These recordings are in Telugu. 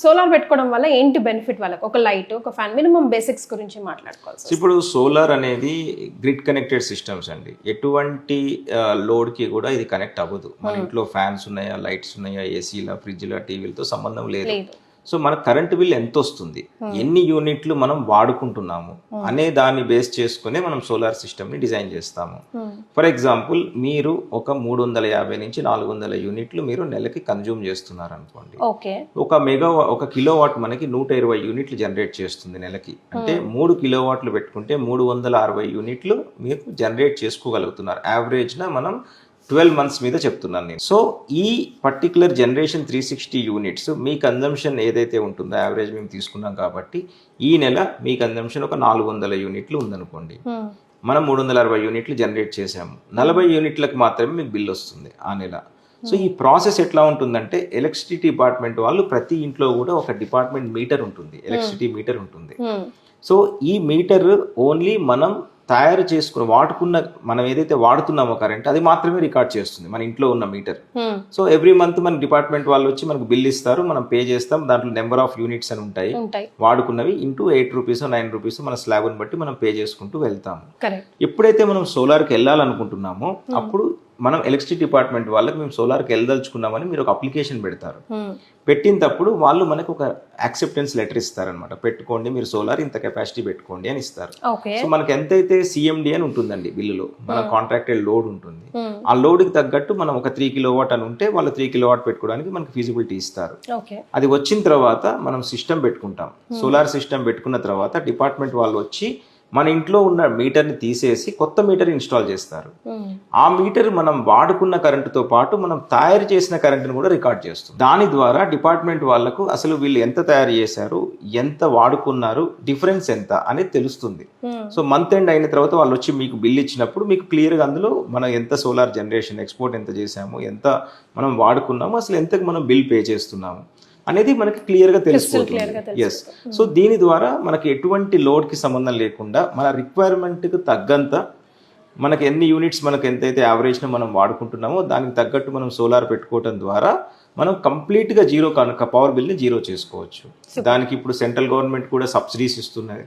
సోలార్ పెట్టుకోవడం వల్ల ఏంటి బెనిఫిట్ వాళ్ళకి? ఒక లైట్, ఒక ఫ్యాన్, మినిమం బేసిక్స్ గురించి మాట్లాడుకోవాలి. ఇప్పుడు సోలార్ అనేది గ్రిడ్ కనెక్టెడ్ సిస్టమ్స్ అండి. ఎటువంటి లోడ్కి కూడా ఇది కనెక్ట్ అవ్వదు. మన ఇంట్లో ఫ్యాన్స్ ఉన్నాయా, లైట్స్ ఉన్నాయా, ఏసీలా, ఫ్రిడ్జ్లా, టీవీలతో సంబంధం లేదు. సో మన కరెంట్ బిల్ ఎంత వస్తుంది, ఎన్ని యూనిట్లు మనం వాడుకుంటున్నాము అనే దాన్ని బేస్ చేసుకునే మనం సోలార్ సిస్టమ్ని డిజైన్ చేస్తాము. ఫర్ ఎగ్జాంపుల్, మీరు ఒక 350 నుంచి 400 యూనిట్లు మీరు నెలకి కన్జ్యూమ్ చేస్తున్నారు అనుకోండి. ఒక కిలోవాట్ మనకి 120 యూనిట్లు జనరేట్ చేస్తుంది నెలకి. అంటే 3 కిలోవాట్లు పెట్టుకుంటే 360 యూనిట్లు మీరు జనరేట్ చేసుకోగలుగుతున్నారు. యావరేజ్న మనం 12 months మీద చెప్తున్నాను నేను. సో ఈ పర్టికులర్ జనరేషన్ 360 యూనిట్స్ మీ కన్జంప్షన్ ఏదైతే ఉంటుందో యావరేజ్ మేము తీసుకున్నాం కాబట్టి ఈ నెల మీ కన్జంప్షన్ ఒక 400 యూనిట్లు ఉందనుకోండి. మనం 360 యూనిట్లు జనరేట్ చేసాము. 40 యూనిట్లకు మాత్రమే మీకు బిల్ వస్తుంది ఆ నెల. సో ఈ ప్రాసెస్ ఎట్లా ఉంటుందంటే, ఎలక్ట్రిసిటీ డిపార్ట్మెంట్ వాళ్ళు ప్రతి ఇంట్లో కూడా ఒక డిపార్ట్మెంట్ మీటర్ ఉంటుంది, ఎలక్ట్రిసిటీ మీటర్ ఉంటుంది. సో ఈ మీటర్ ఓన్లీ మనం తయారు చేసుకుని మనం ఏదైతే వాడుతున్నామో కరెంట్ అది మాత్రమే రికార్డ్ చేస్తుంది మన ఇంట్లో ఉన్న మీటర్. సో ఎవ్రీ మంత్ మన డిపార్ట్మెంట్ వాళ్ళు వచ్చి మనకు బిల్ ఇస్తారు, మనం పే చేస్తాం. దాంట్లో నెంబర్ ఆఫ్ యూనిట్స్ అని ఉంటాయి వాడుకున్నవి, ఇంటూ 8 రూపీస్ 9 రూపీస్ మన స్లాబ్ని బట్టి మనం పే చేసుకుంటూ వెళ్తాము. ఎప్పుడైతే మనం సోలార్కి వెళ్ళాలనుకుంటున్నామో అప్పుడు మనం ఎలక్ట్రిసిటీ డిపార్ట్మెంట్ వాళ్ళకి మేము సోలార్కి వెళ్ళదలుచుకున్నామని మీరు ఒక అప్లికేషన్ పెడతారు. పెట్టినప్పుడు వాళ్ళు మనకు ఒక యాక్సెప్టెన్స్ లెటర్ ఇస్తారనమాట. పెట్టుకోండి, మీరు సోలార్ ఇంత కెపాసిటీ పెట్టుకోండి అని ఇస్తారు. సో మనకి ఎంతైతే సిఎండి అని ఉంటుందండి బిల్లులో, మన కాంట్రాక్టెడ్ లోడ్ ఉంటుంది. ఆ లోడ్కి తగ్గట్టు మనం ఒక 3 కిలోవాట్ అని ఉంటే వాళ్ళు 3 కిలోవాట్ పెట్టుకోవడానికి మనకి ఫీజిబిలిటీ ఇస్తారు. అది వచ్చిన తర్వాత మనం సిస్టమ్ పెట్టుకుంటాం. సోలార్ సిస్టమ్ పెట్టుకున్న తర్వాత డిపార్ట్మెంట్ వాళ్ళు వచ్చి మన ఇంట్లో ఉన్న మీటర్ని తీసేసి కొత్త మీటర్ ఇన్స్టాల్ చేస్తారు. ఆ మీటర్ మనం వాడుకున్న కరెంటుతో పాటు మనం తయారు చేసిన కరెంటును కూడా రికార్డ్ చేస్తుంది. దాని ద్వారా డిపార్ట్మెంట్ వాళ్ళకు అసలు వీళ్ళు ఎంత తయారు చేశారు, ఎంత వాడుకున్నారు, డిఫరెన్స్ ఎంత అనేది తెలుస్తుంది. సో మంత్ ఎండ్ అయిన తర్వాత వాళ్ళు వచ్చి మీకు బిల్ ఇచ్చినప్పుడు మీకు క్లియర్గా అందులో మనం ఎంత సోలార్ జనరేషన్ ఎక్స్పోర్ట్ ఎంత చేసాము, ఎంత మనం వాడుకున్నాము, అసలు ఎంతకు మనం బిల్ పే చేస్తున్నాము అనేది మనకి క్లియర్గా తెలిసిపోతుంది. ఎస్. సో దీని ద్వారా మనకి ఎటువంటి లోడ్కి సంబంధం లేకుండా మన రిక్వైర్మెంట్కి తగ్గంత మనకి ఎన్ని యూనిట్స్ మనకు ఎంతైతే యావరేజ్న మనం వాడుకుంటున్నామో దానికి తగ్గట్టు మనం సోలార్ పెట్టుకోవడం ద్వారా మనం కంప్లీట్గా జీరో పవర్ బిల్ని జీరో చేసుకోవచ్చు. దానికి ఇప్పుడు సెంట్రల్ గవర్నమెంట్ కూడా సబ్సిడీస్ ఇస్తున్నది.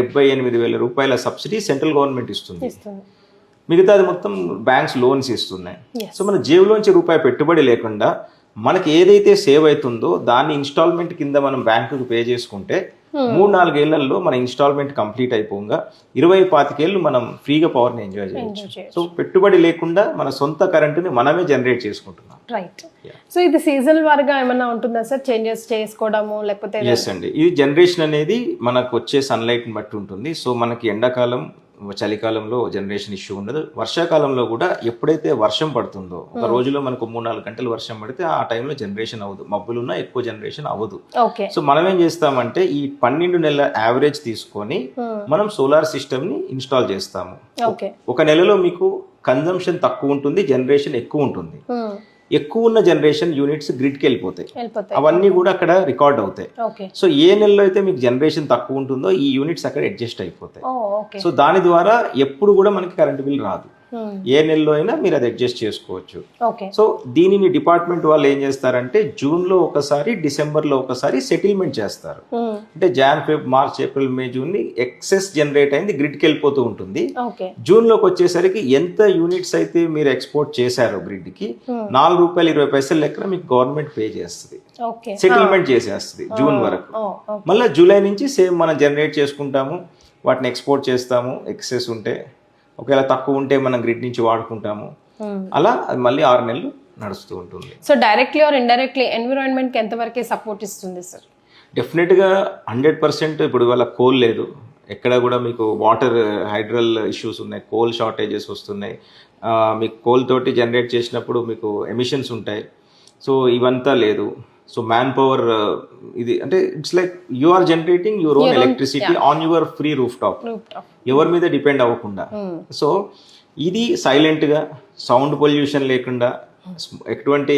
78,000 రూపాయల సబ్సిడీ సెంట్రల్ గవర్నమెంట్ ఇస్తుంది. మిగతాది మొత్తం బ్యాంక్స్ లోన్స్ ఇస్తున్నాయి. సో మన జేబులోంచి రూపాయి పెట్టుబడి లేకుండా మనకి ఏదైతే సేవ్ అవుతుందో దాన్ని ఇన్స్టాల్మెంట్ కింద మనం బ్యాంకుకి పే చేసుకుంటే 3-4 ఏళ్లలో మన ఇన్స్టాల్మెంట్ కంప్లీట్ అయిపోగా 20-25 ఏళ్ళు మనం ఫ్రీగా పవర్ని ఎంజాయ్ చేయొచ్చు. సో పెట్టుబడి లేకుండా మన సొంత కరెంటుని మనమే జనరేట్ చేసుకుంటున్నాం. రైట్. సో ఇది సీజన్ వారిగా ఏమన్నా ఉంటుందా సార్, చేంజెస్ చేసుకోవడము లేకపోతే? ఎస్ అండి, ఇది జనరేషన్ అనేది మనకు వచ్చే సన్లైట్ని బట్టి ఉంటుంది. సో మనకి ఎండాకాలం, చలికాలంలో జనరేషన్ ఇష్యూ ఉండదు. వర్షాకాలంలో కూడా ఎప్పుడైతే వర్షం పడుతుందో, ఒక రోజులో మనకు 3-4 గంటలు వర్షం పడితే ఆ టైంలో జనరేషన్ అవ్వదు, మబ్బులున్నా ఎక్కువ జనరేషన్ అవ్వదు. సో మనం ఏం చేస్తామంటే ఈ 12 నెలల యావరేజ్ తీసుకొని మనం సోలార్ సిస్టమ్ ని ఇన్స్టాల్ చేస్తాము. ఒక నెలలో మీకు కన్జంప్షన్ తక్కువ ఉంటుంది, జనరేషన్ ఎక్కువ ఉంటుంది. ఎక్కువ ఉన్న జనరేషన్ యూనిట్స్ గ్రిడ్కి వెళ్ళిపోతాయి. అవన్నీ కూడా అక్కడ రికార్డ్ అవుతాయి. సో ఏ నెలలో అయితే మీకు జనరేషన్ తక్కువ ఉంటుందో ఈ యూనిట్స్ అక్కడ అడ్జస్ట్ అయిపోతాయి. సో దాని ద్వారా ఎప్పుడు కూడా మనకి కరెంట్ బిల్ రాదు. ఏ నెలలో అయినా మీరు అది అడ్జస్ట్ చేసుకోవచ్చు. సో దీనిని డిపార్ట్మెంట్ వాళ్ళు ఏం చేస్తారంటే జూన్లో ఒకసారి, డిసెంబర్లో ఒకసారి సెటిల్మెంట్ చేస్తారు. అంటే Jan, Feb, March, April, May, June excess generate అయింది గ్రిడ్కి వెళ్ళిపోతూ ఉంటుంది. జూన్లోకి వచ్చేసరికి ఎంత యూనిట్స్ అయితే మీరు ఎక్స్పోర్ట్ చేశారో గ్రిడ్కి ₹4.20 లెక్కన మీకు గవర్నమెంట్ పే చేస్తుంది, సెటిల్మెంట్ చేసేస్తుంది జూన్ వరకు. మళ్ళీ జూలై నుంచి సేమ్ మనం జనరేట్ చేసుకుంటాము, వాటిని ఎక్స్పోర్ట్ చేస్తాము. ఎక్సెస్ ఉంటే, ఒకవేళ తక్కువ ఉంటే మనం గ్రిడ్ నుంచి వాడుకుంటాము. అలా అది మళ్ళీ 6 నెలలు నడుస్తూ ఉంటుంది. సో డైరెక్ట్లీ ఆర్ ఇండైరెక్ట్లీ ఎన్విరాన్మెంట్కి ఎంతవరకు సపోర్ట్ ఇస్తుంది సార్? డెఫినెట్గా 100%. ఇప్పుడు ఇవాళ కోల్ లేదు, ఎక్కడ కూడా మీకు వాటర్ హైడ్రల్ ఇష్యూస్ ఉన్నాయి, కోల్ షార్టేజెస్ వస్తున్నాయి. మీకు కోల్ తోటి జనరేట్ చేసినప్పుడు మీకు ఎమిషన్స్ ఉంటాయి. సో ఇవంతా లేదు. సో మ్యాన్ పవర్ ఇది అంటే it's like you are generating your own electricity on your free rooftop, ఎవరి మీద డిపెండ్ అవ్వకుండా. సో ఇది సైలెంట్గా, సౌండ్ పొల్యూషన్ లేకుండా, ఎటువంటి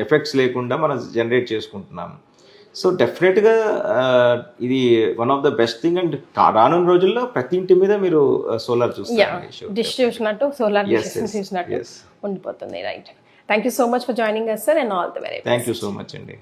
ఎఫెక్ట్స్ లేకుండా మనం జనరేట్ చేసుకుంటున్నాము. సో డెఫినెట్గా ఇది one of the best thing. And రానున్న రోజుల్లో ప్రతి ఇంటి మీద మీరు సోలార్ చూస్తారు, డిష్ చూసినట్టు సోలార్ చూసినట్టు ఉండిపోతుంది. Right. Thank you so much for joining us, sir, and all the very best. Thank you so much, Andy.